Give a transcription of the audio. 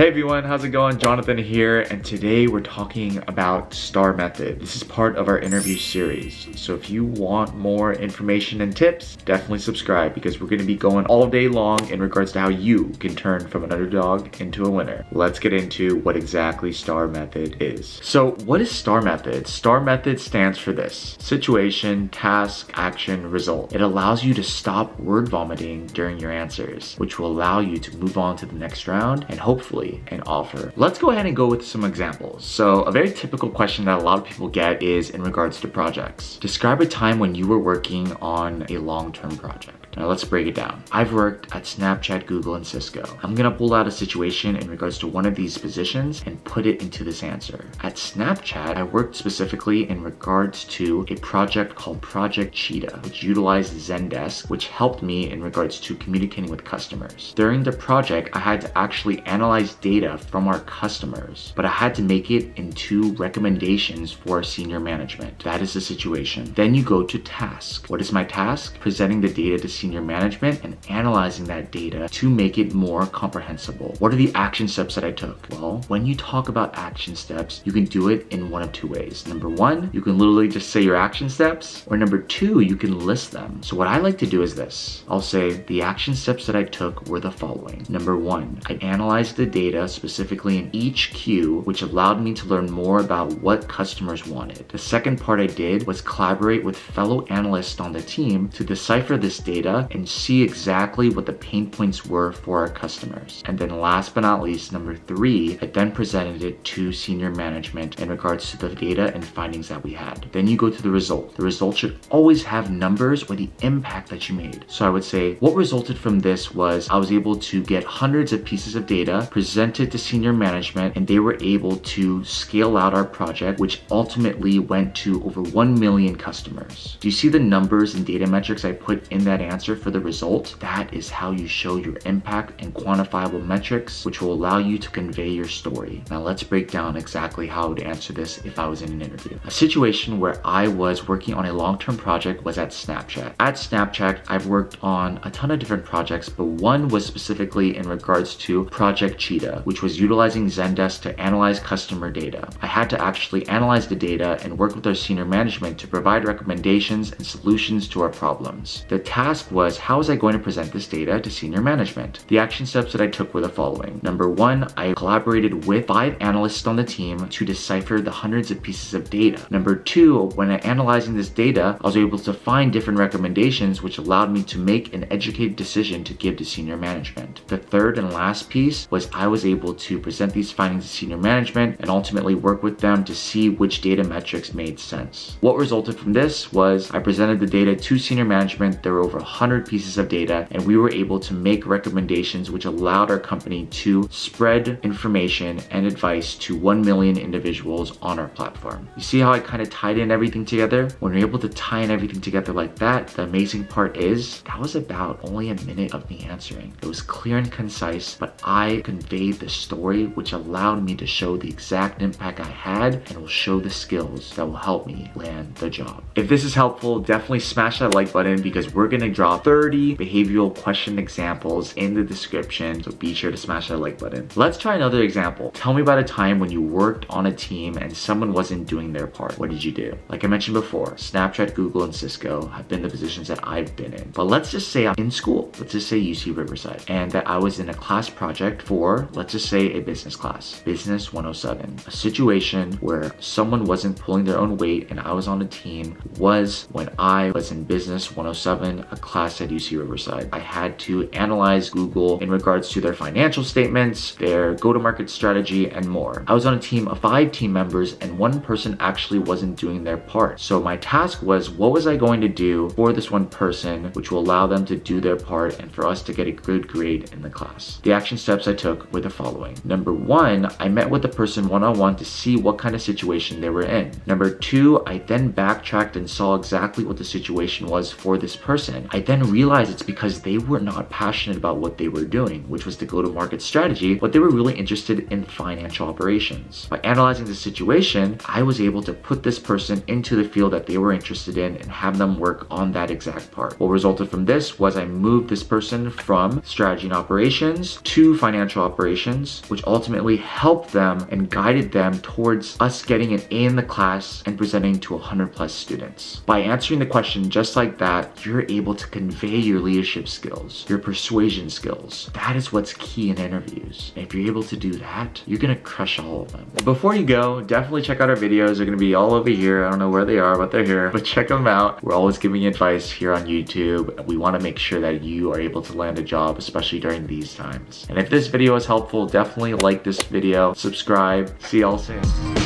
Hey everyone, how's it going? Jonathan here, and today we're talking about STAR method. This is part of our interview series. So if you want more information and tips, definitely subscribe because we're gonna be going all day long in regards to how you can turn from an underdog into a winner. Let's get into what exactly STAR method is. So what is STAR method? STAR method stands for this: situation, task, action, result. It allows you to stop word vomiting during your answers, which will allow you to move on to the next round and hopefully an offer. Let's go ahead and go with some examples. So a very typical question that a lot of people get is in regards to projects. Describe a time when you were working on a long-term project. Now let's break it down. I've worked at Snapchat, Google, and Cisco. I'm gonna pull out a situation in regards to one of these positions and put it into this answer. At Snapchat, I worked specifically in regards to a project called Project Cheetah, which utilized Zendesk, which helped me in regards to communicating with customers. During the project, I had to actually analyze data from our customers, but I had to make it into recommendations for our senior management. That is the situation. Then you go to task. What is my task? Presenting the data to senior management and analyzing that data to make it more comprehensible. What are the action steps that I took? Well, when you talk about action steps, you can do it in one of two ways. Number one, you can literally just say your action steps, or number two, you can list them. So what I like to do is this. I'll say the action steps that I took were the following. Number one, I analyzed the data specifically in each queue, which allowed me to learn more about what customers wanted. The second part I did was collaborate with fellow analysts on the team to decipher this data and see exactly what the pain points were for our customers. And then last but not least, number three, I then presented it to senior management in regards to the data and findings that we had. Then you go to the result. The result should always have numbers or the impact that you made. So I would say what resulted from this was I was able to get hundreds of pieces of data, present it to senior management, and they were able to scale out our project, which ultimately went to over 1 million customers. Do you see the numbers and data metrics I put in that answer for the result? That is how you show your impact and quantifiable metrics, which will allow you to convey your story. Now let's break down exactly how I would answer this if I was in an interview. A situation where I was working on a long-term project was at Snapchat. At Snapchat, I've worked on a ton of different projects, but one was specifically in regards to Project Cheetah, which was utilizing Zendesk to analyze customer data. I had to actually analyze the data and work with our senior management to provide recommendations and solutions to our problems. The task was, how was I going to present this data to senior management? The action steps that I took were the following. Number one, I collaborated with 5 analysts on the team to decipher the hundreds of pieces of data. Number two, when analyzing this data, I was able to find different recommendations which allowed me to make an educated decision to give to senior management. The third and last piece was I was able to present these findings to senior management and ultimately work with them to see which data metrics made sense. What resulted from this was I presented the data to senior management. There were over 100 pieces of data, and we were able to make recommendations which allowed our company to spread information and advice to 1 million individuals on our platform. You see how I kind of tied in everything together? When you're able to tie in everything together like that, the amazing part is that was about only a minute of me answering. It was clear and concise, but I conveyed the story, which allowed me to show the exact impact I had and will show the skills that will help me land the job. If this is helpful, definitely smash that like button because we're gonna drop 30 behavioral question examples in the description, so be sure to smash that like button. Let's try another example. Tell me about a time when you worked on a team and someone wasn't doing their part. What did you do? Like I mentioned before, Snapchat, Google, and Cisco have been the positions that I've been in. But let's just say I'm in school. Let's just say UC Riverside, and that I was in a class project for, let's just say, a business class, Business 107. A situation where someone wasn't pulling their own weight and I was on a team was when I was in Business 107, a class at UC Riverside. I had to analyze Google in regards to their financial statements, their go-to-market strategy, and more. I was on a team of 5 team members and one person actually wasn't doing their part. So my task was, what was I going to do for this one person which will allow them to do their part and for us to get a good grade in the class? The action steps I took were the following. Number one, I met with the person one-on-one to see what kind of situation they were in. Number two, I then backtracked and saw exactly what the situation was for this person. I then realized it's because they were not passionate about what they were doing, which was the go-to-market strategy, but they were really interested in financial operations. By analyzing the situation, I was able to put this person into the field that they were interested in and have them work on that exact part. What resulted from this was I moved this person from strategy and operations to financial operations frustrations, which ultimately helped them and guided them towards us getting an A in the class and presenting to 100+ students. By answering the question just like that, you're able to convey your leadership skills, your persuasion skills. That is what's key in interviews. And if you're able to do that, you're gonna crush all of them. Before you go, definitely check out our videos. They're gonna be all over here. I don't know where they are, but they're here. But check them out. We're always giving advice here on YouTube. We wanna make sure that you are able to land a job, especially during these times. And if this video is helpful, definitely like this video, subscribe. See y'all soon.